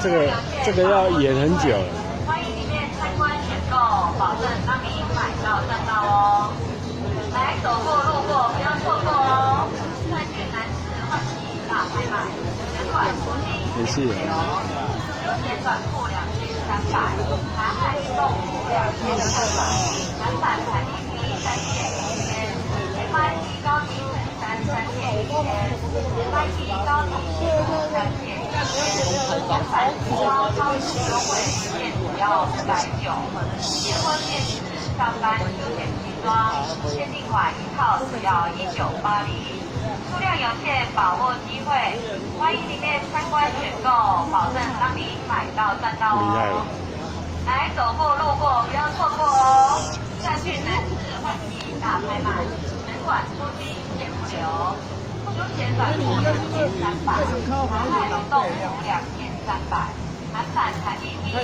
这个要演很久了。欢迎里面参观选购，保证让你买到赚到哦！来，走过路过不要错过哦！快去南市换季大拍卖，全馆出金没事。休闲短裤2300，南海运动服2300，南版弹力皮3件1千，MIT 高级衬衫3件1千，MIT 高级西服3件1千，南版超级优惠，1件只要490，结婚面试、上班休闲西装，限定款1套只要1980。数量有限，把握机会，欢迎里面参观选购，保证让你买到赚到哦！来，走过路过不要错过哦！再去南市换季大拍卖，门馆出金现不留，休闲短裤2300，南海运动服2300，南版弹力皮